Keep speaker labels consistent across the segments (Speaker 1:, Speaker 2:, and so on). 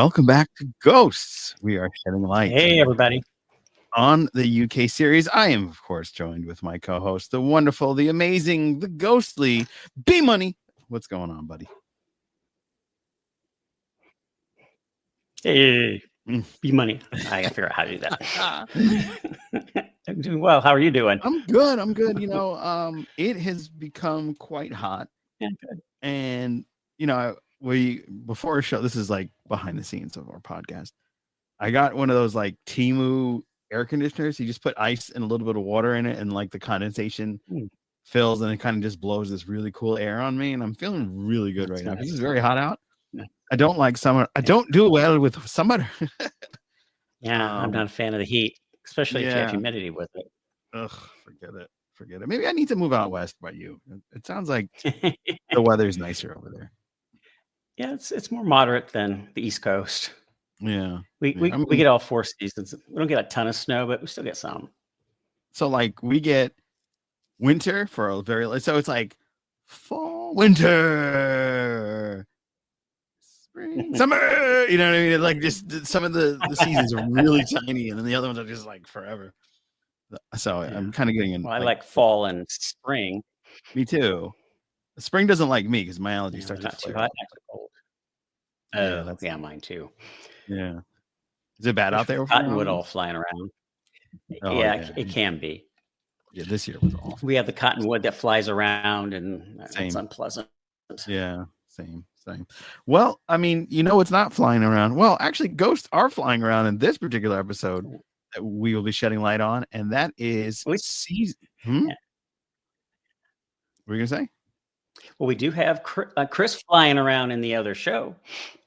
Speaker 1: Welcome back to Ghosts. We are shedding light
Speaker 2: Hey, everybody.
Speaker 1: on the UK series. I am, of course, joined with my co-host, the wonderful, the amazing, the ghostly B Money. What's going on, buddy?
Speaker 2: Hey,
Speaker 1: Mm.
Speaker 2: B Money. I gotta figure out how to do that. I'm doing well. How are you doing?
Speaker 1: I'm good. I'm good. It has become quite hot,
Speaker 2: Yeah, good.
Speaker 1: and we before a show. This is like behind the scenes of our podcast. I got one of those like Timu air conditioners. You just put ice and a little bit of water in it, and like the condensation fills, and it kind of just blows this really cool air on me. And I'm feeling really good right now because it's very hot out.
Speaker 2: Yeah.
Speaker 1: I don't like summer. I don't do well with summer.
Speaker 2: Yeah, I'm not a fan of the heat, especially if you have humidity with it.
Speaker 1: Ugh, forget it. Forget it. Maybe I need to move out west by you. It sounds like the weather's nicer over there.
Speaker 2: Yeah, it's more moderate than the East Coast.
Speaker 1: Yeah.
Speaker 2: We get all 4 seasons. We don't get a ton of snow, but we still get some.
Speaker 1: So like we get winter for a very so it's like fall, winter, spring, summer. You know what I mean? Like just some of the seasons are really tiny, and then the other ones are just like forever. So yeah. I'm kind of getting in.
Speaker 2: Well, I like fall and spring.
Speaker 1: Me too. Spring doesn't like me because my allergies start
Speaker 2: not
Speaker 1: to
Speaker 2: too
Speaker 1: flare.
Speaker 2: hot, not too cold. Yeah, mine too.
Speaker 1: Yeah. Is it bad out there?
Speaker 2: Cottonwood all flying around.
Speaker 1: Oh,
Speaker 2: yeah, it can be.
Speaker 1: Yeah, this year was awful.
Speaker 2: We have the cottonwood that flies around, and it's unpleasant.
Speaker 1: Yeah, same. Well, I mean, it's not flying around. Well, actually, ghosts are flying around in this particular episode that we will be shedding light on, and that is season. What were you gonna say?
Speaker 2: Well, we do have Chris flying around in the other show.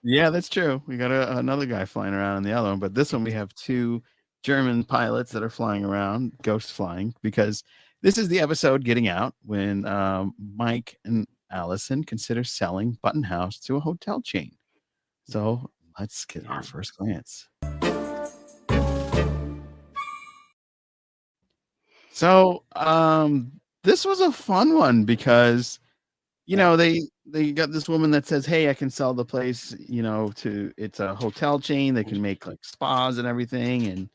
Speaker 1: Yeah, that's true. We got another guy flying around in the other one, but this one we have 2 German pilots that are flying around, ghosts flying, because this is the episode getting out when Mike and Alison consider selling Button House to a hotel chain. So let's get our first glance. So this was a fun one because they got this woman that says, hey, I can sell the place, it's a hotel chain. They can make like spas and everything. And,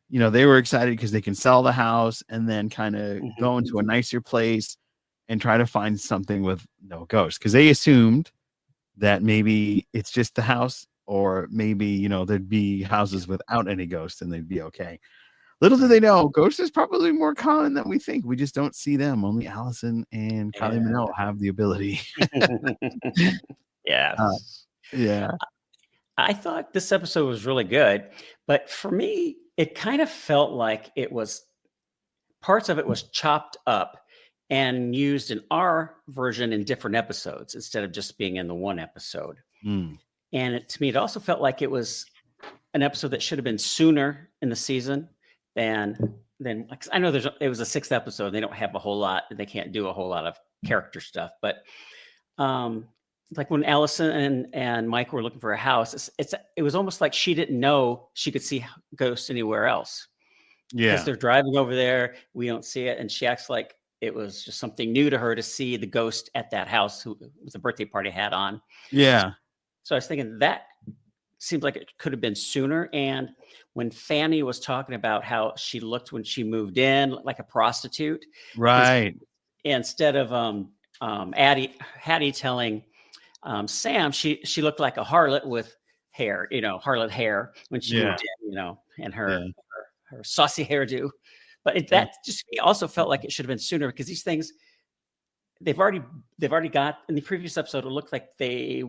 Speaker 1: they were excited because they can sell the house and then kind of go into a nicer place and try to find something with no ghosts. Because they assumed that maybe it's just the house, or maybe, there'd be houses without any ghosts and they'd be okay. Little do they know, ghosts is probably more common than we think. We just don't see them. Only Alison and Kylie Minogue have the ability.
Speaker 2: Yeah. I thought this episode was really good, but for me, it kind of felt like parts of it was chopped up and used in our version in different episodes instead of just being in the one episode. And to me, it also felt like it was an episode that should have been sooner in the season. Then I know it was a 6th episode. They don't have a whole lot. They can't do a whole lot of character stuff. But like when Alison and Mike were looking for a house, it was almost like she didn't know she could see ghosts anywhere else. Yeah, because they're driving over there, we don't see it, and she acts like it was just something new to her to see the ghost at that house with the birthday party hat on.
Speaker 1: Yeah.
Speaker 2: So I was thinking that seems like it could have been sooner. And when Fanny was talking about how she looked when she moved in, like a prostitute,
Speaker 1: right?
Speaker 2: Instead of Hattie telling Sam she looked like a harlot with hair, harlot hair when she moved in, and her saucy hairdo. But that just also felt like it should have been sooner, because these things they've already got in the previous episode. It looked like they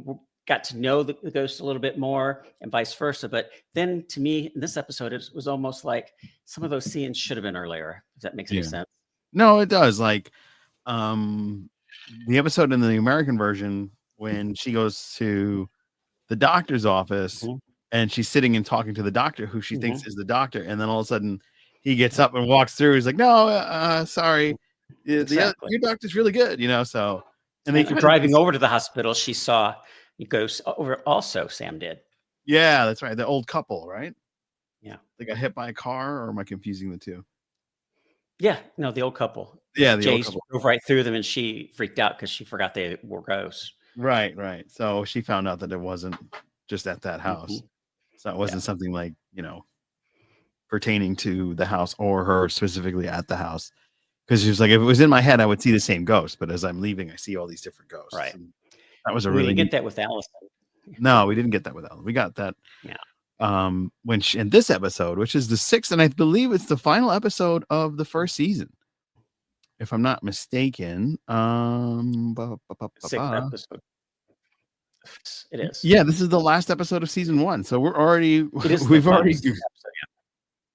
Speaker 2: got to know the ghost a little bit more, and vice versa. But then to me, in this episode, it was almost like some of those scenes should have been earlier. If that makes any sense.
Speaker 1: No, it does. Like the episode in the American version, when she goes to the doctor's office and she's sitting and talking to the doctor who she thinks is the doctor. And then all of a sudden he gets up and walks through. He's like, no, sorry. Your doctor's really good, so.
Speaker 2: And they were driving over to the hospital. She saw ghosts over also. Sam did.
Speaker 1: Yeah, that's right. The old couple, right?
Speaker 2: Yeah.
Speaker 1: They got hit by a car, or am I confusing the two?
Speaker 2: Yeah, no, the old couple.
Speaker 1: Yeah,
Speaker 2: Jay drove right through them, and she freaked out because she forgot they were ghosts.
Speaker 1: Right. So she found out that it wasn't just at that house. So it wasn't something like, pertaining to the house or her specifically at the house. Because she was like, if it was in my head, I would see the same ghost. But as I'm leaving, I see all these different ghosts.
Speaker 2: Right.
Speaker 1: And that was a
Speaker 2: We
Speaker 1: really
Speaker 2: didn't
Speaker 1: neat.
Speaker 2: get that with Allison.
Speaker 1: No, we didn't get that with Ellen. We got that.
Speaker 2: Yeah.
Speaker 1: When in this episode, which is the 6th, and I believe it's the final episode of the first season, if I'm not mistaken.
Speaker 2: Sixth episode. It is.
Speaker 1: Yeah, this is the last episode of season 1. So we've already
Speaker 2: episode,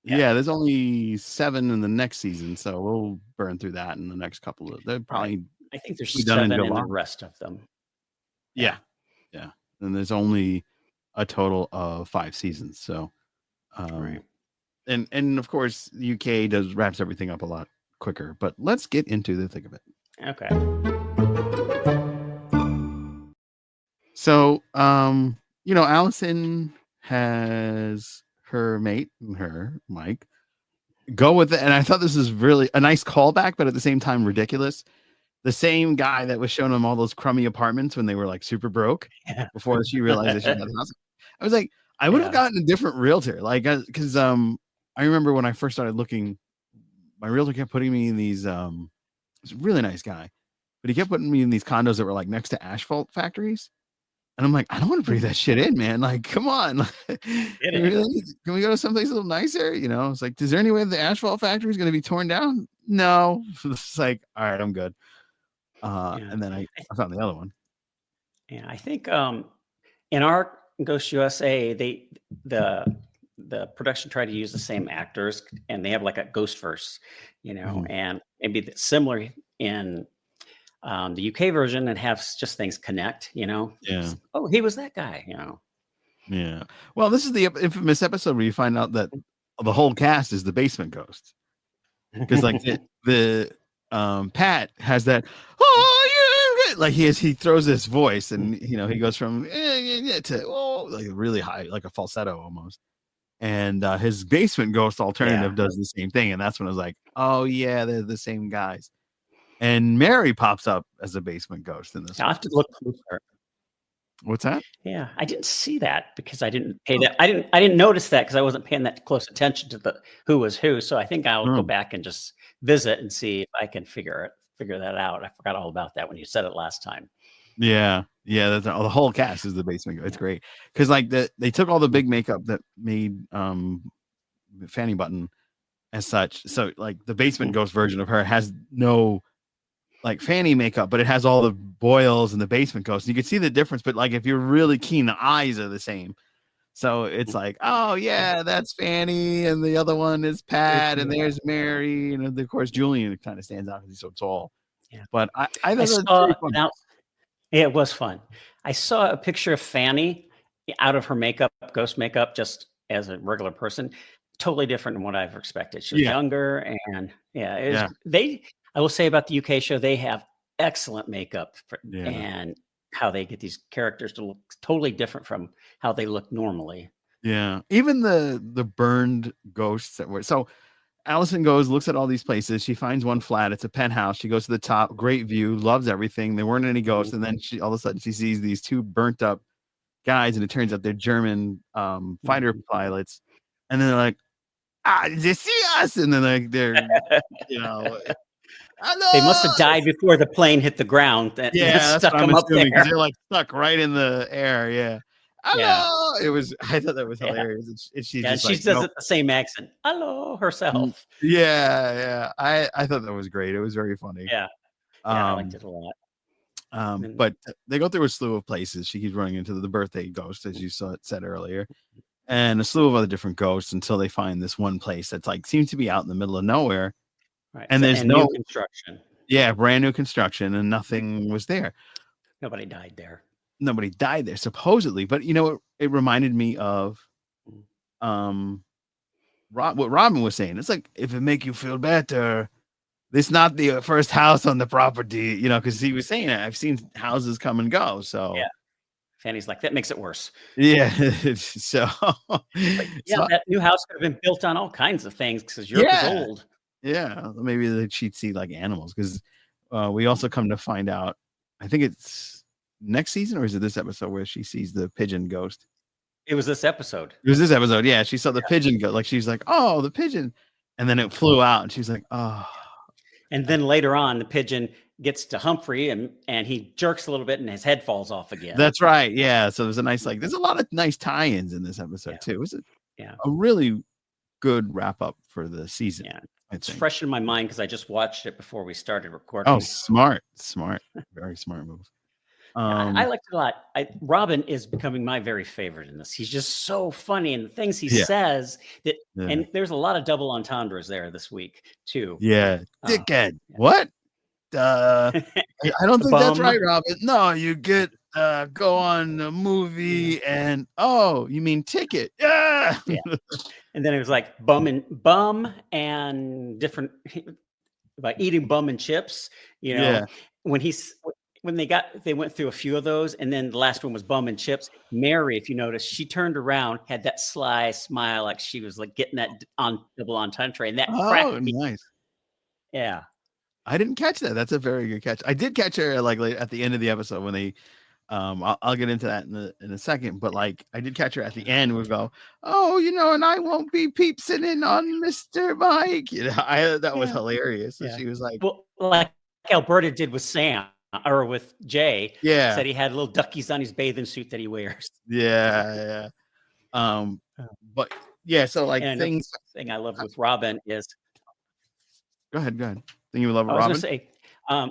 Speaker 1: yeah, there's only 7 in the next season, so we'll burn through that in the next couple of. They're probably.
Speaker 2: I think there's 7 in the rest of them.
Speaker 1: Yeah. And there's only a total of 5 seasons. So,
Speaker 2: right.
Speaker 1: And of course, the UK wraps everything up a lot quicker. But let's get into the thick of it.
Speaker 2: Okay.
Speaker 1: So, Alison has her mate, Mike, go with it. And I thought this was really a nice callback, but at the same time, ridiculous. The same guy that was showing them all those crummy apartments when they were like super broke before she realized that she had a house. I was like, I would have gotten a different realtor. Like, because I remember when I first started looking, my realtor kept putting me in these, he's a really nice guy, but he kept putting me in these condos that were like next to asphalt factories. And I'm like, I don't want to breathe that shit in, man. Like, come on. Can we go to someplace a little nicer? It's like, is there any way the asphalt factory is going to be torn down? No. It's like, all right, I'm good. And then I found the other one.
Speaker 2: Yeah, I think in our Ghost USA, the production tried to use the same actors, and they have like a ghost verse, and maybe similar in the UK version, and have just things connect,
Speaker 1: Yeah.
Speaker 2: Oh, he was that guy,
Speaker 1: Yeah. Well, this is the infamous episode where you find out that the whole cast is the basement ghost, because like the Pat has that. Oh, yeah, like he throws this voice, and he goes from to like really high, like a falsetto almost. And his basement ghost alternative does the same thing, and that's when I was like, oh yeah, they're the same guys. And Mary pops up as a basement ghost in this.
Speaker 2: I have to look closer.
Speaker 1: What's that?
Speaker 2: Yeah, I didn't see that because I didn't pay that. I didn't notice that because I wasn't paying that close attention to the who was who. So I think I'll go back and just visit and see if I can figure that out. I forgot all about that when you said it last time.
Speaker 1: Yeah. That's the whole cast is the basement ghost. It's great because like they took all the big makeup that made Fanny Button as such. So like the basement ghost version of her has no like Fanny makeup, but it has all the boils and the basement ghost. You can see the difference, but like if you're really keen, the eyes are the same. So it's like, oh yeah, that's Fanny, and the other one is Pat, and there's Mary, and of course Julian kind of stands out because he's so tall. Yeah, but I thought
Speaker 2: it was fun. I saw a picture of Fanny out of her makeup, ghost makeup, just as a regular person. Totally different than what I've expected. She was younger, and I will say about the UK show, they have excellent makeup and how they get these characters to look totally different from how they look normally.
Speaker 1: Yeah. Even the burned ghosts that were. So Alison looks at all these places. She finds one flat. It's a penthouse. She goes to the top, great view, loves everything. There weren't any ghosts. And then all of a sudden she sees these 2 burnt up guys, and it turns out they're German fighter pilots. And then they're like, they see us. And then they're hello!
Speaker 2: They must have died before the plane hit the ground. And stuck them up there.
Speaker 1: They're like stuck right in the air. Yeah. Hello! I thought that was hilarious. And she
Speaker 2: does it the same accent. Hello herself.
Speaker 1: Yeah. I thought that was great. It was very funny.
Speaker 2: Yeah. I liked it a lot.
Speaker 1: But they go through a slew of places. She keeps running into the birthday ghost, as you said earlier, and a slew of other different ghosts until they find this one place that's like seems to be out in the middle of nowhere.
Speaker 2: Right.
Speaker 1: And there's no
Speaker 2: new construction.
Speaker 1: Yeah, brand new construction, and nothing was there.
Speaker 2: Nobody died there.
Speaker 1: Supposedly. But it reminded me of what Robin was saying. It's like, if it make you feel better, this not the first house on the property, because he was saying I've seen houses come and go. So
Speaker 2: Fanny's like, that makes it worse.
Speaker 1: Yeah. So
Speaker 2: that new house could have been built on all kinds of things because yours is old.
Speaker 1: Yeah, maybe she'd see like animals, because we also come to find out, I think it's next season, or is it this episode, where she sees the pigeon ghost?
Speaker 2: It was this episode.
Speaker 1: It was this episode. Yeah, she saw the pigeon go. Like she's like, "Oh, the pigeon," and then it flew out, and she's like, "Oh."
Speaker 2: And then later on, the pigeon gets to Humphrey, and he jerks a little bit, and his head falls off again.
Speaker 1: That's right. Yeah. So there's a nice there's a lot of nice tie-ins in this episode too. It was a really good wrap up for the season.
Speaker 2: Yeah,
Speaker 1: it's
Speaker 2: fresh in my mind because I just watched it before we started recording.
Speaker 1: Oh, smart, very smart move.
Speaker 2: I liked it a lot. Robin is becoming my very favorite in this. He's just so funny, and the things he says that, and there's a lot of double entendres there this week too.
Speaker 1: Yeah, dickhead. What? I don't think that's right, Robin. No, you get go on the movie and you mean ticket? Yeah.
Speaker 2: And then it was like bum and different about eating bum and chips. You know, when they went through a few of those, and then the last one was bum and chips. Mary, if you notice, she turned around, had that sly smile, like she was like getting that on double entendre, and that cracked me.
Speaker 1: Nice.
Speaker 2: Yeah.
Speaker 1: I didn't catch that. That's a very good catch. I did catch her like at the end of the episode when they I'll get into that in a second, but like I did catch her at the end. We go, and I won't be peepsing in on Mr. Mike. That was hilarious. So she was like,
Speaker 2: well, like Alberta did with Sam or with Jay.
Speaker 1: Yeah,
Speaker 2: said he had little duckies on his bathing suit that he wears.
Speaker 1: Yeah. But yeah, so like thing
Speaker 2: I love with Robin is.
Speaker 1: Go ahead. Thing you love with Robin?
Speaker 2: I was going to say,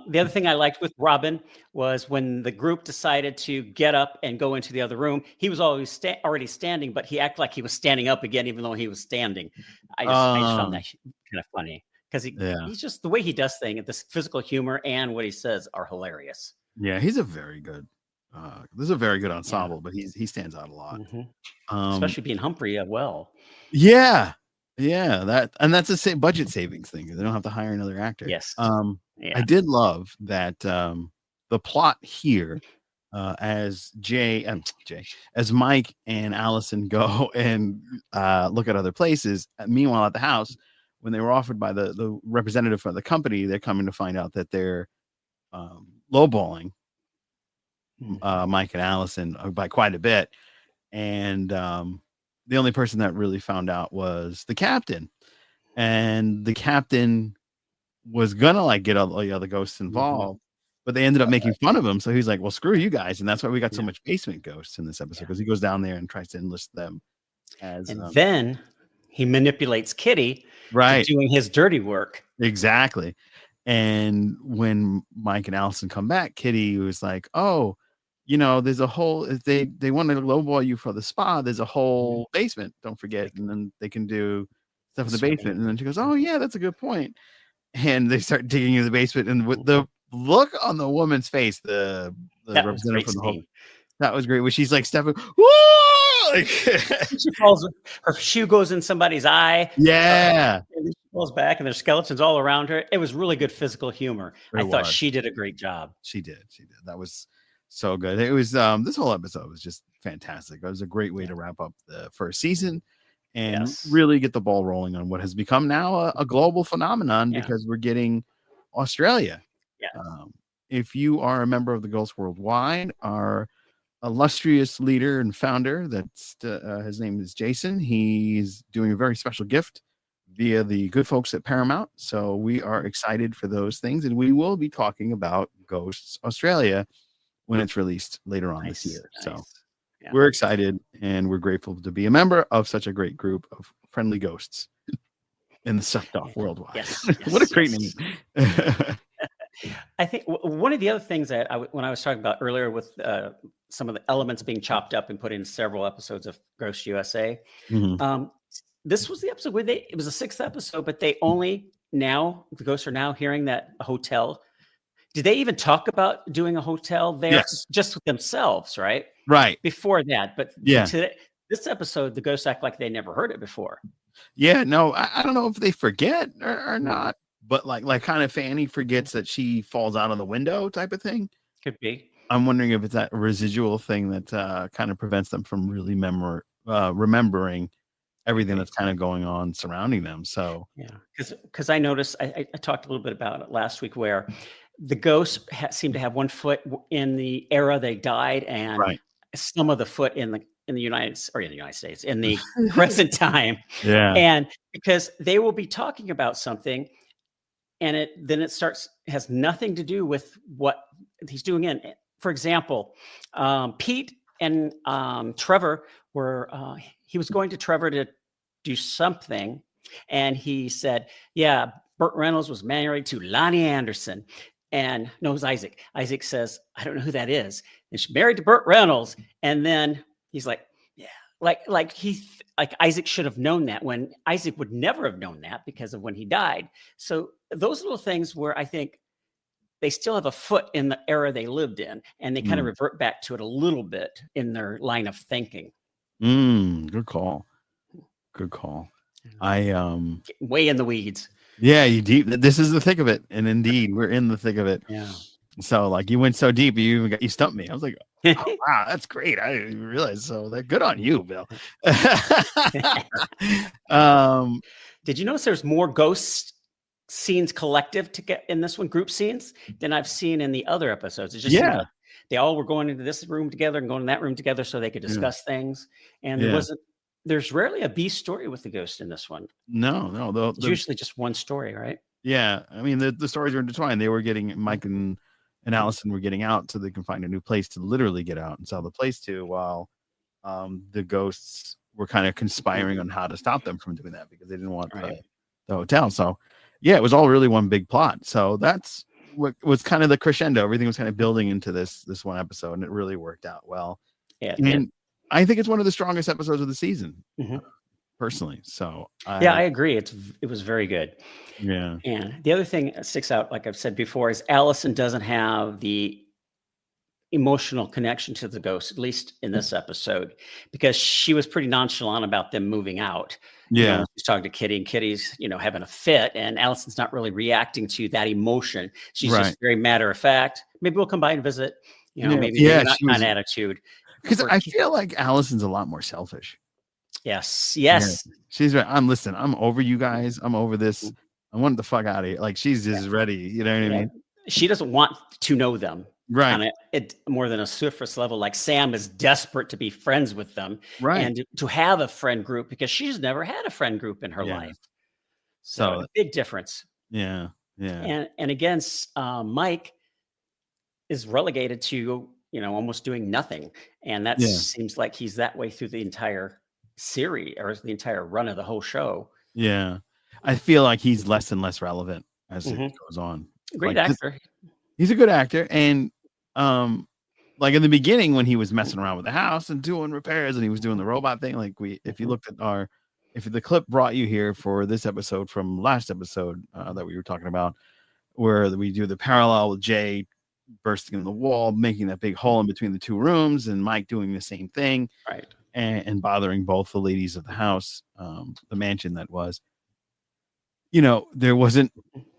Speaker 2: the other thing I liked with Robin was when the group decided to get up and go into the other room. He was always already standing, but he acted like he was standing up again, even though he was standing. I just found that kind of funny because he's just the way he does things. This physical humor and what he says are hilarious.
Speaker 1: Yeah, he's a very good. This is a very good ensemble, but he stands out a lot,
Speaker 2: especially being Humphrey.
Speaker 1: Yeah, that's the same budget savings thing. They don't have to hire another actor.
Speaker 2: Yes.
Speaker 1: I did love that the plot here, as as Mike and Alison go and look at other places. Meanwhile, at the house, when they were offered by the representative for the company, they're coming to find out that they're lowballing Mike and Alison by quite a bit, and the only person that really found out was the captain, and the captain was gonna like get all the other ghosts involved, but they ended up making fun of him. So he's like, "Well, screw you guys," and that's why we got so much basement ghosts in this episode because he goes down there and tries to enlist them. And
Speaker 2: then he manipulates Kitty, to doing his dirty work.
Speaker 1: Exactly. And when Mike and Alison come back, Kitty was like, "Oh, there's a whole, if they want to lowball you for the spa, there's a whole basement, don't forget, and then they can do stuff in the basement." And then she goes, "Oh yeah, that's a good point." And they start digging in the basement, and with the look on the woman's face, the representative from the whole, that was great. When she's like stepping, whoa! Like,
Speaker 2: she falls, her shoe goes in somebody's eye.
Speaker 1: Yeah.
Speaker 2: And she falls back, and there's skeletons all around her. It was really good physical humor. I thought she did a great job.
Speaker 1: She did. That was so good. It was this whole episode was just fantastic. It was a great way to wrap up the first season and really get the ball rolling on what has become now a global phenomenon because we're getting Australia. If you are a member of the Ghosts Worldwide, our illustrious leader and founder, that's his name is Jason. He's doing a very special gift via the good folks at Paramount. So we are excited for those things, and we will be talking about Ghosts Australia when it's released later on this year. So we're excited, and we're grateful to be a member of such a great group of friendly ghosts in the Sucked Off Worldwide. What a great name.
Speaker 2: I think one of the other things that when I was talking about earlier with some of the elements being chopped up and put in several episodes of Ghost USA, this was the episode where it was the 6th episode, but the ghosts are now hearing that a hotel. Did they even talk about doing a hotel there just with themselves, right?
Speaker 1: Right.
Speaker 2: Before that. But this episode, the ghosts act like they never heard it before.
Speaker 1: Yeah, no, I don't know if they forget or not, but like kind of Fanny forgets that she falls out of the window type of thing.
Speaker 2: Could be.
Speaker 1: I'm wondering if it's that residual thing that kind of prevents them from really remembering everything that's kind of going on surrounding them. So
Speaker 2: because I noticed, I talked a little bit about it last week where the ghosts seem to have one foot in the era they died and some of the foot in in the United States, in the present time.
Speaker 1: Yeah.
Speaker 2: And because they will be talking about something, and it has nothing to do with what he's doing. For example, Pete and Trevor he was going to Trevor to do something, and he said, yeah, Burt Reynolds was married to Lonnie Anderson. And no, it was Isaac. Isaac says, I don't know who that is. And she's married to Burt Reynolds. And then he's like, yeah, like Isaac should have known that, when Isaac would never have known that because of when he died. So those little things where I think they still have a foot in the era they lived in, and they kind of revert back to it a little bit in their line of thinking.
Speaker 1: Good call.
Speaker 2: Way in the weeds.
Speaker 1: Yeah, you deep. This is the thick of it, and indeed, we're in the thick of it.
Speaker 2: Yeah.
Speaker 1: So, like, you went so deep, you stumped me. I was like, oh, wow, that's great. I didn't even realize. So, good on you, Bill.
Speaker 2: Did you notice there's more ghost scenes collective to get in this one, group scenes, than I've seen in the other episodes? It just seemed like they all were going into this room together and going in that room together so they could discuss things. And there's rarely a B story with the ghost in this one.
Speaker 1: No.
Speaker 2: It's usually just one story, right?
Speaker 1: Yeah. I mean, the stories are intertwined. They were getting, Mike and Alison were getting out so they can find a new place to literally get out and sell the place to, while the ghosts were kind of conspiring on how to stop them from doing that because they didn't want the hotel. So, yeah, it was all really one big plot. So that's what was kind of the crescendo. Everything was kind of building into this one episode, and it really worked out well.
Speaker 2: Yeah.
Speaker 1: And I think it's one of the strongest episodes of the season, personally. So
Speaker 2: I agree. It was very good.
Speaker 1: Yeah.
Speaker 2: And the other thing that sticks out, like I've said before, is Alison doesn't have the emotional connection to the ghost, at least in this episode, because she was pretty nonchalant about them moving out.
Speaker 1: Yeah.
Speaker 2: She's talking to Kitty, and Kitty's, having a fit, and Alison's not really reacting to that emotion. She's just very matter of fact. Maybe we'll come by and visit. Maybe not kind of attitude.
Speaker 1: Because I feel like Alison's a lot more selfish.
Speaker 2: Yes.
Speaker 1: Yeah. She's right. I'm over you guys. I'm over this. I want the fuck out of here. Like, she's just ready. You know what I mean?
Speaker 2: She doesn't want to know them.
Speaker 1: Right.
Speaker 2: It more than a surface level. Like, Sam is desperate to be friends with them.
Speaker 1: Right.
Speaker 2: And to have a friend group, because she's never had a friend group in her life. So a big difference.
Speaker 1: Yeah. Yeah.
Speaker 2: And again, Mike is relegated to, almost doing nothing. And that seems like he's that way through the entire series, or the entire run of the whole show.
Speaker 1: Yeah. I feel like he's less and less relevant as it goes on.
Speaker 2: Great actor.
Speaker 1: He's a good actor. And like in the beginning, when he was messing around with the house and doing repairs and he was doing the robot thing, like if you looked at if the clip brought you here for this episode from last episode that we were talking about, where we do the parallel with Jay bursting in the wall, making that big hole in between the two rooms, and Mike doing the same thing,
Speaker 2: right,
Speaker 1: and bothering both the ladies of the house, the mansion that was. There wasn't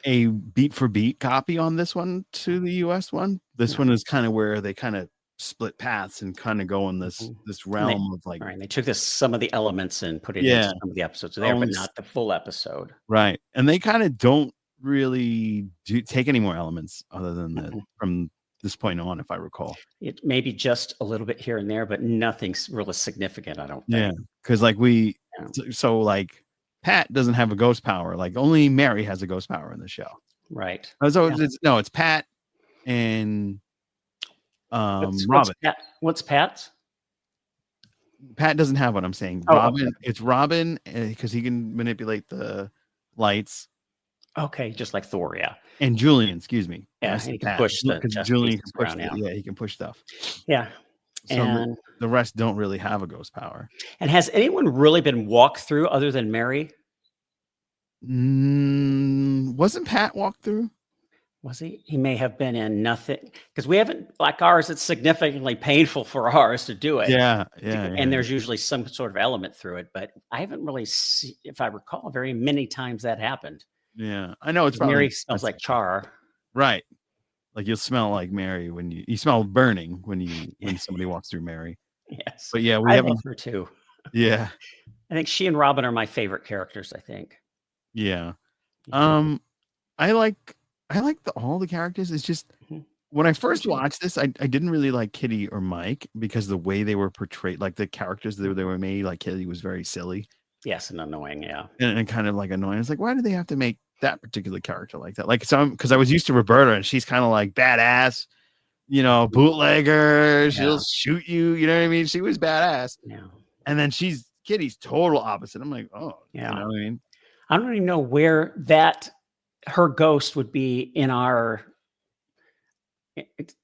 Speaker 1: a beat for beat copy on this one to the US one. This one is kind of where they kind of split paths and kind of go in this realm of like,
Speaker 2: right. They took some of the elements and put it into some of the episodes there, but not the full episode.
Speaker 1: Right. And they kind of don't really take any more elements other than that from this point on, if I recall.
Speaker 2: It may be just a little bit here and there, but nothing's really significant, I don't think.
Speaker 1: Yeah. Because like so like Pat doesn't have a ghost power. Like, only Mary has a ghost power in the show.
Speaker 2: Right.
Speaker 1: So it's Pat and Robin.
Speaker 2: What's Pat's?
Speaker 1: Pat doesn't have what I'm saying. Robin. Okay. It's Robin because he can manipulate the lights.
Speaker 2: Okay, just like Thor, yeah.
Speaker 1: And Julian, excuse me.
Speaker 2: Yeah, he can push
Speaker 1: Julian can push he can push stuff.
Speaker 2: Yeah.
Speaker 1: So
Speaker 2: and
Speaker 1: the rest don't really have a ghost power.
Speaker 2: And has anyone really been walked through other than Mary?
Speaker 1: Wasn't Pat walked through?
Speaker 2: Was he? He may have been in nothing, because we haven't, like ours, it's significantly painful for ours to do it.
Speaker 1: Yeah.
Speaker 2: And there's usually some sort of element through it, but I haven't really seen, if I recall, very many times that happened.
Speaker 1: Yeah, I know it's probably
Speaker 2: Mary smells like char.
Speaker 1: Right. Like, you'll smell like Mary when you smell burning when somebody walks through Mary.
Speaker 2: Yes.
Speaker 1: But yeah,
Speaker 2: I love her too.
Speaker 1: Yeah.
Speaker 2: I think she and Robin are my favorite characters, I think.
Speaker 1: Yeah. I like all the characters. It's just when I first watched this, I didn't really like Kitty or Mike because the way they were portrayed, like the characters they were made, like Kitty was very silly.
Speaker 2: Yes, and annoying. Yeah.
Speaker 1: And kind of like annoying. It's like, why do they have to make that particular character like that? Like some, because I was used to Roberta and she's kind of like badass, bootlegger. She'll shoot you. You know what I mean? She was badass.
Speaker 2: Yeah.
Speaker 1: And then Kitty's total opposite. I'm like, oh,
Speaker 2: yeah.
Speaker 1: You know what I mean?
Speaker 2: I don't even know where her ghost would be in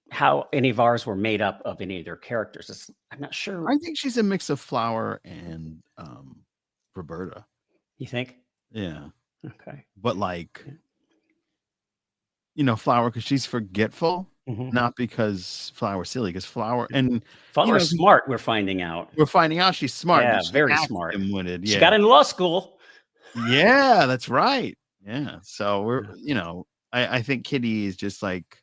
Speaker 2: how any of ours were made up of any of their characters. I'm not sure.
Speaker 1: I think she's a mix of Flower and Roberta.
Speaker 2: You think?
Speaker 1: Yeah.
Speaker 2: Okay.
Speaker 1: But like, Flower, because she's forgetful, not because Flower's silly, because Flower's
Speaker 2: smart. We're finding out.
Speaker 1: She's smart.
Speaker 2: Yeah, very smart.
Speaker 1: Yeah.
Speaker 2: She got into law school.
Speaker 1: Yeah, that's right. Yeah. So we're, I think Kitty is just like,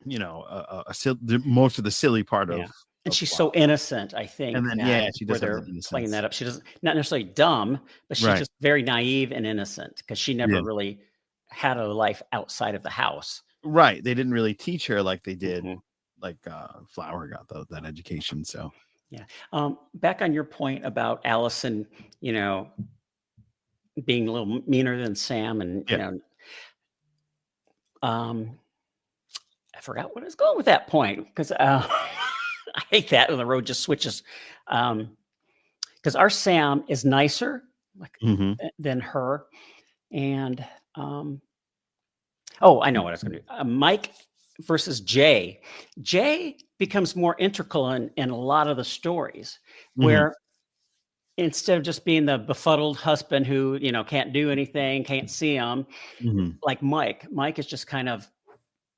Speaker 1: most of the silly part of.
Speaker 2: And she's so innocent, I think.
Speaker 1: And then, she does
Speaker 2: they're playing that up. She doesn't, not necessarily dumb, but she's just very naive and innocent because she never really had a life outside of the house.
Speaker 1: Right. They didn't really teach her like they did, like Flower got that education. So,
Speaker 2: yeah. Back on your point about Alison, being a little meaner than Sam, and I forgot what I was going with that point because I hate that when the road just switches. Because our Sam is nicer than her. And I know what I was going to do. Mike versus Jay. Jay becomes more integral in a lot of the stories where instead of just being the befuddled husband who, can't do anything, can't see him, like Mike is just kind of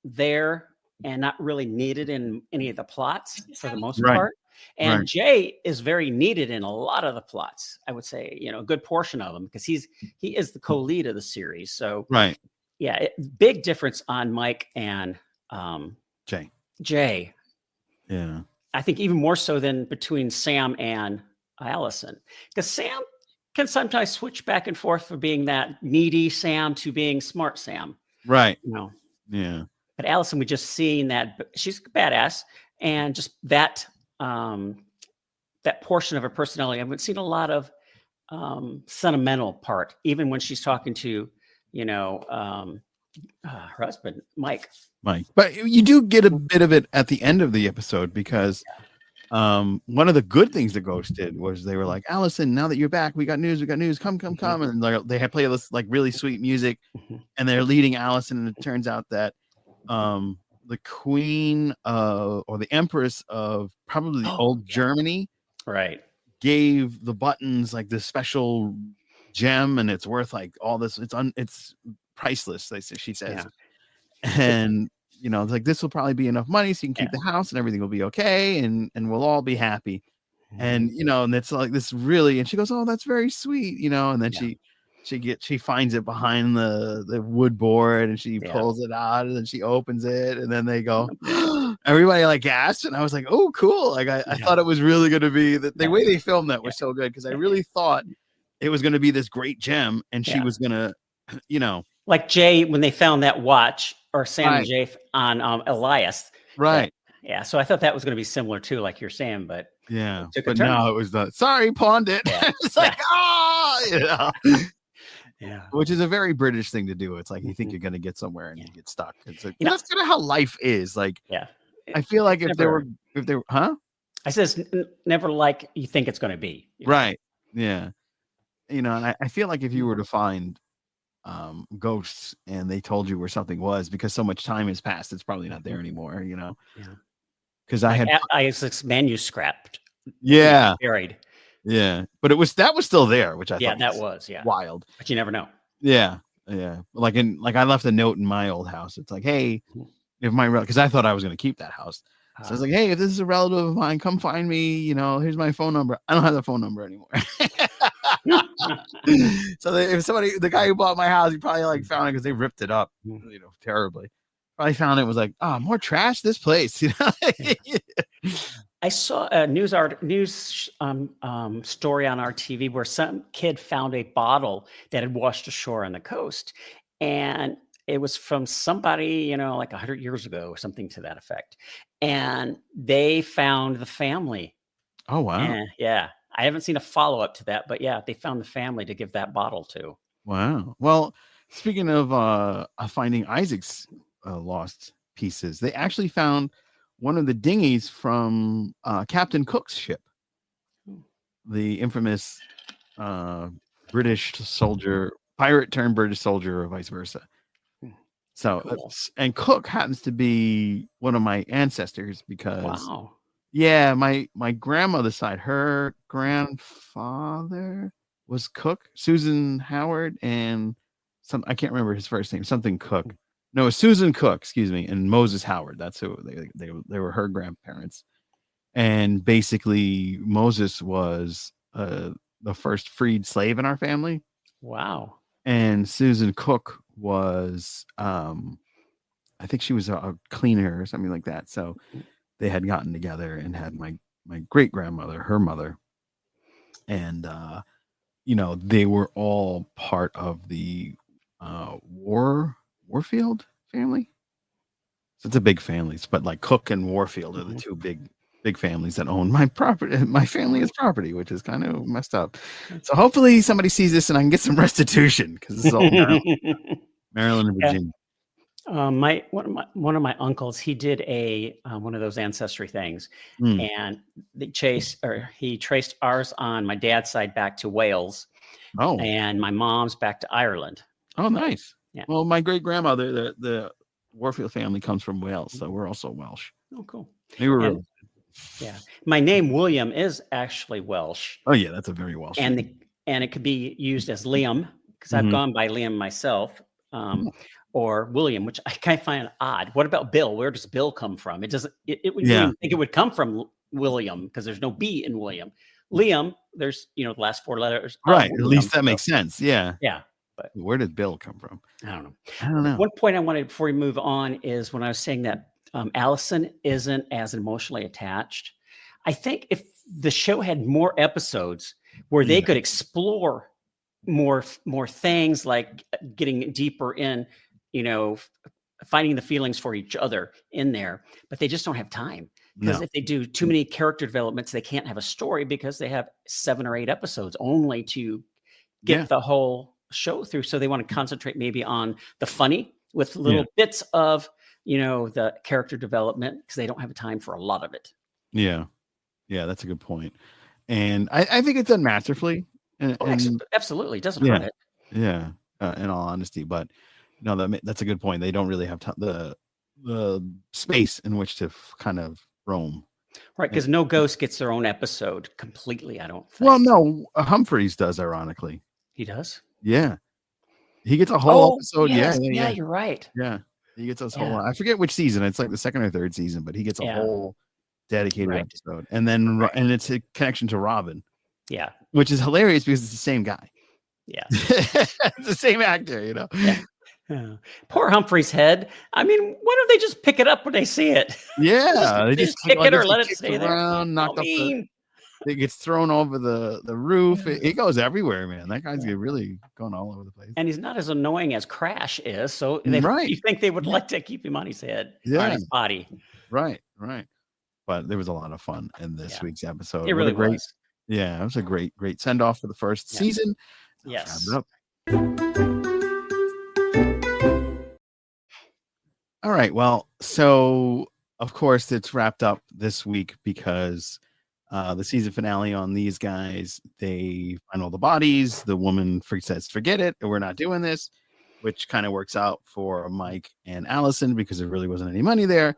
Speaker 2: there and not really needed in any of the plots for the most part. And Jay is very needed in a lot of the plots. I would say, a good portion of them because he is the co-lead of the series. So big difference on Mike and Jay.
Speaker 1: Yeah,
Speaker 2: I think even more so than between Sam and Alison, because Sam can sometimes switch back and forth from being that needy Sam to being smart Sam.
Speaker 1: Right.
Speaker 2: Yeah. But Alison, we just seen that she's badass, and just that portion of her personality. I've seen a lot of sentimental part, even when she's talking to, her husband, Mike.
Speaker 1: But you do get a bit of it at the end of the episode because one of the good things the Ghost did was they were like, Alison, now that you're back, we got news, come. And they had played this like really sweet music and they're leading Alison. And it turns out that the queen or the empress of probably old Germany gave the buttons like this special gem and it's worth like all this. It's priceless, she says. And it's like this will probably be enough money so you can keep the house and everything will be okay and we'll all be happy. And and it's like this really, and she goes, oh, that's very sweet, and then she finds it behind the wood board and she pulls it out and then she opens it and then they go everybody like gasps and I was like, oh cool, like I thought it was really going to be the way they filmed that was so good because I really thought it was going to be this great gem and she was gonna
Speaker 2: like Jay when they found that watch, or Sam and Jay on Elias, so I thought that was going to be similar too, like you're saying, but
Speaker 1: no, it was not. Sorry, pawned it. It's like which is a very British thing to do. It's like you think you're going to get somewhere and you get stuck. It's like that's kind of how life is. Like I feel like if they were
Speaker 2: I says never like you think it's going to be
Speaker 1: right. Yeah, and I feel like if you were to find ghosts and they told you where something was, because so much time has passed, it's probably not there anymore. Because I had
Speaker 2: Isaac's manuscript. Buried.
Speaker 1: Yeah, but that was still there, which I thought
Speaker 2: that was
Speaker 1: wild.
Speaker 2: But you never know.
Speaker 1: Yeah. Like I left a note in my old house. It's like, hey, if because I thought I was going to keep that house. So I was like, hey, if this is a relative of mine, come find me. Here's my phone number. I don't have the phone number anymore. So if the guy who bought my house, he probably like found it because they ripped it up, terribly. Probably found it was like, more trash this place.
Speaker 2: I saw a news story on our TV where some kid found a bottle that had washed ashore on the coast, and it was from somebody, like 100 years ago or something to that effect. And they found the family.
Speaker 1: Oh, wow.
Speaker 2: And yeah, I haven't seen a follow-up to that, but yeah, they found the family to give that bottle to.
Speaker 1: Wow. Well, speaking of finding Isaac's lost pieces, they actually found one of the dinghies from Captain Cook's ship, the infamous British soldier, pirate turned British soldier, or vice versa. So,
Speaker 2: Cool.
Speaker 1: and Cook happens to be one of my ancestors because,
Speaker 2: Wow.
Speaker 1: yeah, my grandmother's side, her grandfather was Cook, Susan Howard, and I can't remember his first name, something Cook. No, Susan Cook, excuse me, and Moses Howard. That's who they were, her grandparents. And basically, Moses was the first freed slave in our family.
Speaker 2: Wow.
Speaker 1: And Susan Cook was, I think she was a cleaner or something like that. So they had gotten together and had my great grandmother, her mother, and they were all part of the Warfield family. So it's a big family, but like Cook and Warfield are the two big families that own my property. My family is property, which is kind of messed up. So hopefully somebody sees this and I can get some restitution, because this is all Maryland and Virginia.
Speaker 2: One of my uncles, he did one of those ancestry things, and he traced ours on my dad's side back to Wales, and my mom's back to Ireland.
Speaker 1: Oh, nice.
Speaker 2: Yeah.
Speaker 1: Well, my great grandmother, the Warfield family, comes from Wales, so we're also Welsh.
Speaker 2: Oh, cool.
Speaker 1: Yeah.
Speaker 2: My name William is actually Welsh.
Speaker 1: Oh yeah, that's a very Welsh
Speaker 2: name. And it could be used as Liam, because I've gone by Liam myself, or William, which I kind of find odd. What about Bill? Where does Bill come from? It doesn't. It would think it would come from William, because there's no B in William. Liam, there's the last 4 letters.
Speaker 1: Right. William, at least that makes sense. Yeah.
Speaker 2: Yeah.
Speaker 1: But where did Bill come from?
Speaker 2: I don't know. One point I wanted before we move on is when I was saying that Alison isn't as emotionally attached. I think if the show had more episodes where they could explore more things, like getting deeper in, finding the feelings for each other in there, but they just don't have time. Because if they do too many character developments, they can't have a story, because they have 7 or 8 episodes only to get the whole show through. So they want to concentrate maybe on the funny with little bits of, the character development, because they don't have time for a lot of it.
Speaker 1: Yeah. Yeah, that's a good point. And I think it's done masterfully.
Speaker 2: Absolutely. It doesn't hurt it.
Speaker 1: Yeah. In all honesty. But no, that's a good point. They don't really have the space in which to kind of roam.
Speaker 2: Right, because no ghost gets their own episode completely, I don't think.
Speaker 1: Well, no, Humphreys does, ironically.
Speaker 2: He does?
Speaker 1: Yeah. He gets a whole episode.
Speaker 2: Yes. Yeah, you're right.
Speaker 1: Yeah. He gets us whole. I forget which season. It's like the 2nd or 3rd season, but he gets a whole dedicated episode. And then and it's a connection to Robin.
Speaker 2: Yeah.
Speaker 1: Which is hilarious, because it's the same guy.
Speaker 2: Yeah.
Speaker 1: It's the same actor,
Speaker 2: Yeah. Poor Humphrey's head. I mean, why don't they just pick it up when they see it?
Speaker 1: Yeah.
Speaker 2: they just kick it or let it stay
Speaker 1: around,
Speaker 2: there.
Speaker 1: Knocked up it gets thrown over the roof. It goes everywhere, man. That guy's really going all over the place.
Speaker 2: And he's not as annoying as Crash is. So you think they would like to keep him on his head, on his body.
Speaker 1: Right. But there was a lot of fun in this week's episode.
Speaker 2: It really was.
Speaker 1: Yeah, it was a great send off for the first season.
Speaker 2: Yes.
Speaker 1: All right. Well, so of course it's wrapped up this week, because the season finale on these guys, they find all the bodies. The woman says, "Forget it, we're not doing this," which kind of works out for Mike and Alison, because there really wasn't any money there.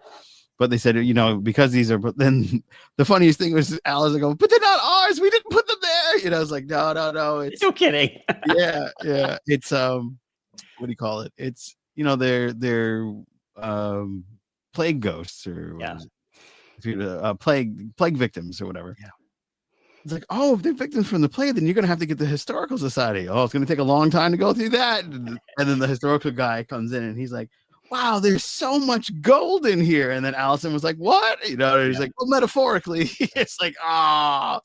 Speaker 1: But they said, because these are. But then the funniest thing was Alison going, "But they're not ours. We didn't put them there." I was like, no. It's
Speaker 2: no kidding.
Speaker 1: yeah. It's what do you call it? It's they're plague ghosts, or plague victims or whatever.
Speaker 2: Yeah.
Speaker 1: It's like, oh, if they're victims from the plague, then you're gonna have to get the historical society. Oh, it's gonna take a long time to go through that. And then the historical guy comes in and he's like, wow, there's so much gold in here. And then Alison was like, what? He's like, well, metaphorically. It's like, ah.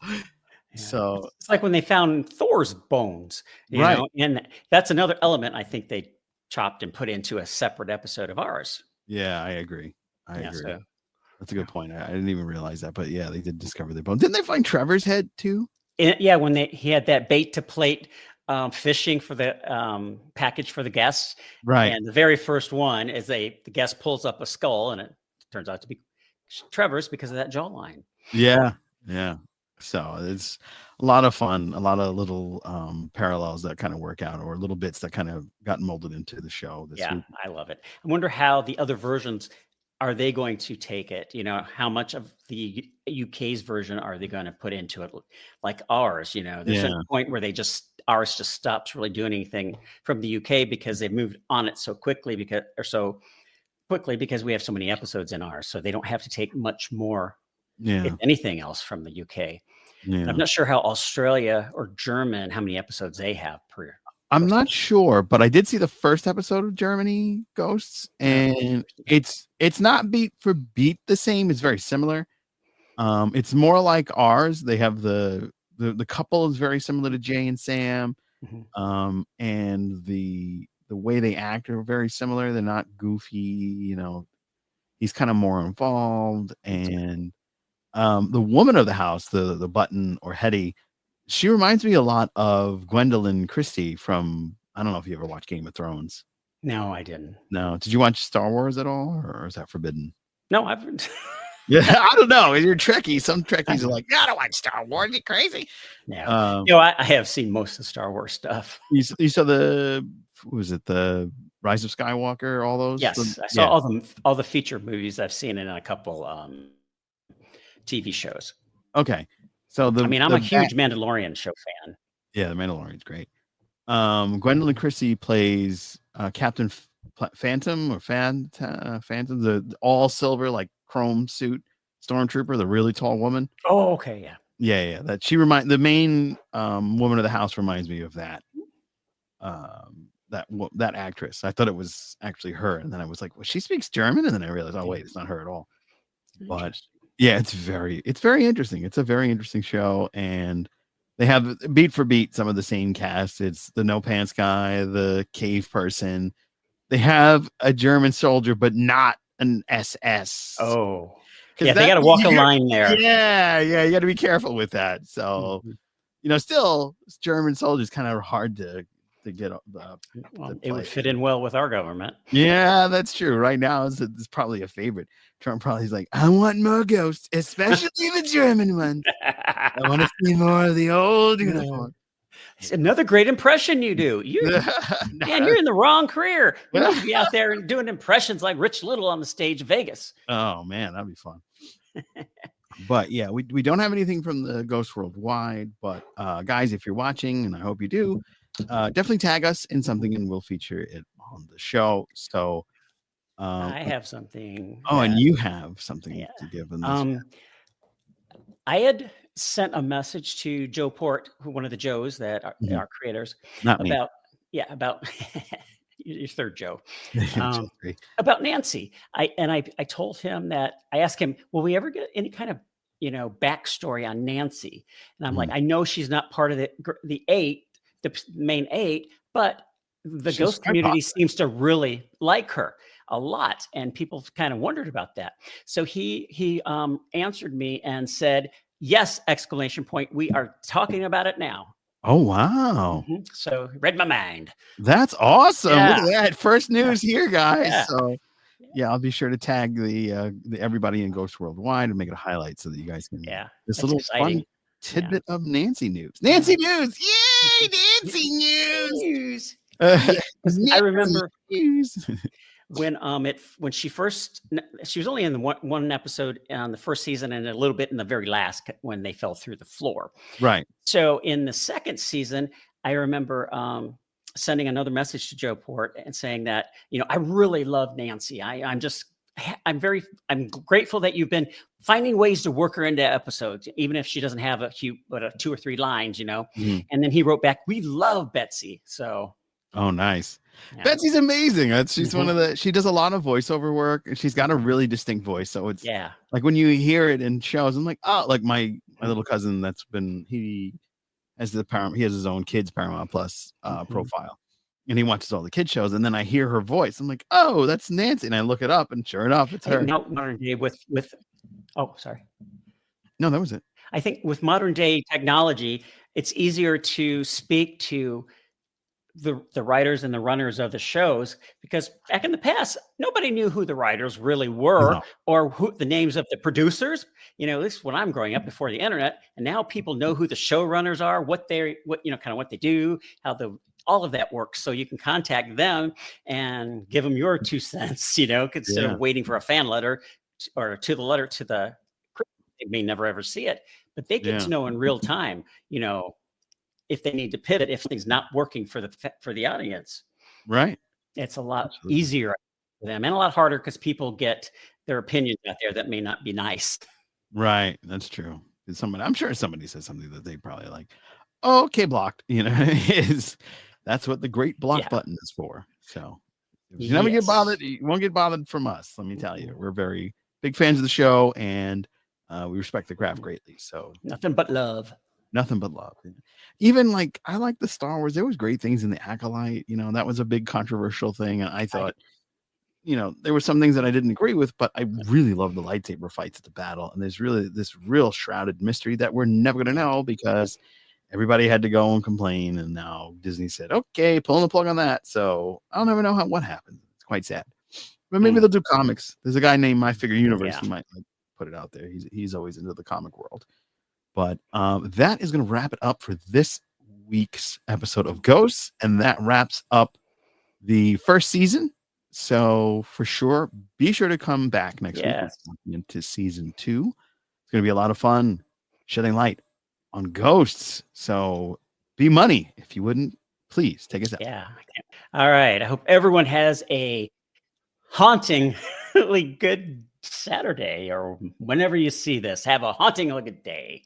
Speaker 1: So
Speaker 2: it's like when they found Thor's bones, you know, and that's another element I think they chopped and put into a separate episode of ours.
Speaker 1: Yeah, I agree. I
Speaker 2: Yeah,
Speaker 1: agree.
Speaker 2: so
Speaker 1: That's a good point. I didn't even realize that, but yeah, they did discover their bone. Didn't they find Trevor's head too?
Speaker 2: yeah, when he had that bait to plate fishing for the package for the guests,
Speaker 1: Right.
Speaker 2: and the very first one is the guest pulls up a skull, and it turns out to be Trevor's because of that jawline.
Speaker 1: Yeah. Yeah. So it's a lot of fun, a lot of little parallels that kind of work out, or little bits that kind of got molded into the show this
Speaker 2: Yeah,
Speaker 1: week.
Speaker 2: I love it. I wonder how the other versions are they going to take it? You know, how much of the UK's version are they going to put into it? Like ours, you know, there's
Speaker 1: Yeah.
Speaker 2: a point where ours just stops really doing anything from the UK because they've moved on it so quickly because we have so many episodes in ours, so they don't have to take much more, if
Speaker 1: Yeah.
Speaker 2: anything else, from the UK.
Speaker 1: Yeah.
Speaker 2: I'm not sure how Australia or German, how many episodes they have per.
Speaker 1: I'm not sure, but I did see the first episode of Germany Ghosts, and it's not beat for beat the same. It's very similar. It's more like ours. They have the couple is very similar to Jay and Sam.
Speaker 2: Mhm.
Speaker 1: And the way they act are very similar. They're not goofy, you know. He's kind of more involved, and the woman of the house, the button or Hetty, she reminds me a lot of Gwendolyn Christie from, I don't know if you ever watched Game of Thrones.
Speaker 2: No, I didn't.
Speaker 1: No. Did you watch Star Wars at all, or is that forbidden?
Speaker 2: No, I haven't.
Speaker 1: Yeah, I don't know. You're Trekkie. Some Trekkies are like, I don't watch Star Wars. You crazy?
Speaker 2: Yeah. You know, I have seen most of Star Wars stuff.
Speaker 1: You saw was it the Rise of Skywalker? All those?
Speaker 2: Yes, I saw all the feature movies I've seen in a couple TV shows.
Speaker 1: Okay. So
Speaker 2: I mean, I'm a huge Mandalorian show fan.
Speaker 1: Yeah, the Mandalorian's great. Gwendolyn Christie plays Captain Phantom or Phantom, the all silver, like chrome suit stormtrooper, the really tall woman.
Speaker 2: Oh, okay, yeah.
Speaker 1: Yeah. That the main woman of the house reminds me of that. That actress. I thought it was actually her, and then I was like, well, she speaks German, and then I realized, oh wait, it's not her at all. But yeah, it's very interesting. It's a very interesting show, and they have beat for beat some of the same cast. It's the no pants guy, the cave person. They have a German soldier, but not an SS.
Speaker 2: Oh, yeah, they got to walk a line there.
Speaker 1: Yeah, you got to be careful with that. So, you know, still German soldiers kind of hard to get.
Speaker 2: It would fit in well with our government.
Speaker 1: Yeah, that's true. Right now, it's probably a favorite. Trump probably is like, I want more ghosts, especially the German ones. I want to see more of the old uniform.
Speaker 2: It's another great impression you do. Man, you're in the wrong career. You need to be out there doing impressions like Rich Little on the stage of Vegas.
Speaker 1: Oh man, that'd be fun. But yeah, we don't have anything from the Ghost Worldwide. But guys, if you're watching, and I hope you do, definitely tag us in something, and we'll feature it on the show. So
Speaker 2: I have something.
Speaker 1: Oh, and you have something to give in this.
Speaker 2: I had sent a message to Joe Port, one of the Joes that are creators,
Speaker 1: Not me.
Speaker 2: about your third Joe, about Nancy. I told him that I asked him, will we ever get any kind of, you know, backstory on Nancy? And I'm like, I know she's not part of the main 8, but the ghost community seems to really like her a lot, and people kind of wondered about that. So he answered me and said, yes, exclamation point, we are talking about it now.
Speaker 1: Oh wow.
Speaker 2: So read my mind.
Speaker 1: That's awesome. Look at that. First news here, guys. So yeah, I'll be sure to tag the everybody in Ghost Worldwide and make it a highlight so that you guys can this little fun tidbit of Nancy news. Nancy news. Yay, Nancy news.
Speaker 2: I remember when she was only in the one episode on the first season and a little bit in the very last when they fell through the floor.
Speaker 1: Right.
Speaker 2: So in the second season, I remember sending another message to Joe Port and saying that, you know, I really love Nancy. I'm grateful that you've been finding ways to work her into episodes, even if she doesn't have a 2 or 3 lines, you know. And then he wrote back, we love Betsy. So
Speaker 1: oh, nice. Yeah. Betsy's amazing. She's one of she does a lot of voiceover work, and she's got a really distinct voice. So it's like when you hear it in shows, I'm like, oh, like my little cousin he has his own kids Paramount Plus profile. and he watches all the kid shows, and then I hear her voice. I'm like, oh, that's Nancy, and I look it up, and sure enough, it's her.
Speaker 2: Now, modern day with oh, sorry.
Speaker 1: No, that was it.
Speaker 2: I think with modern day technology, it's easier to speak to the writers and the runners of the shows, because back in the past, nobody knew who the writers really were,
Speaker 1: No.
Speaker 2: or who the names of the producers. At least when I'm growing up before the internet, and now people know who the showrunners are, what kind of what they do, how all of that works. So you can contact them and give them your 2 cents, instead of waiting for a fan letter or to the letter to the, they may never ever see it, but they get to know in real time, if they need to pivot, if things not working for the audience.
Speaker 1: Right.
Speaker 2: It's a lot easier for them, and a lot harder because people get their opinions out there that may not be nice.
Speaker 1: Right. That's true. I'm sure somebody says something that they probably like. Oh, okay, blocked. That's what the great block button is for. So if you never get bothered, you won't get bothered from us. Let me tell you, we're very big fans of the show, and we respect the craft greatly. So
Speaker 2: nothing but love.
Speaker 1: Nothing but love. Even I like the Star Wars. There was great things in the Acolyte. That was a big controversial thing, and I thought, there were some things that I didn't agree with, but I really love the lightsaber fights at the battle. And there's really this real shrouded mystery that we're never going to know, because everybody had to go and complain, and now Disney said, "Okay, pulling the plug on that." So I'll never know what happened. It's quite sad, but maybe they'll do comics. There's a guy named My Figure Universe. He might put it out there. He's always into the comic world. But that is going to wrap it up for this week's episode of Ghosts, and that wraps up the first season. So for sure, be sure to come back next week into season 2. It's going to be a lot of fun shedding light on ghosts. So be money. If you wouldn't, please take us out.
Speaker 2: Yeah. All right. I hope everyone has a hauntingly good Saturday, or whenever you see this, have a hauntingly good day.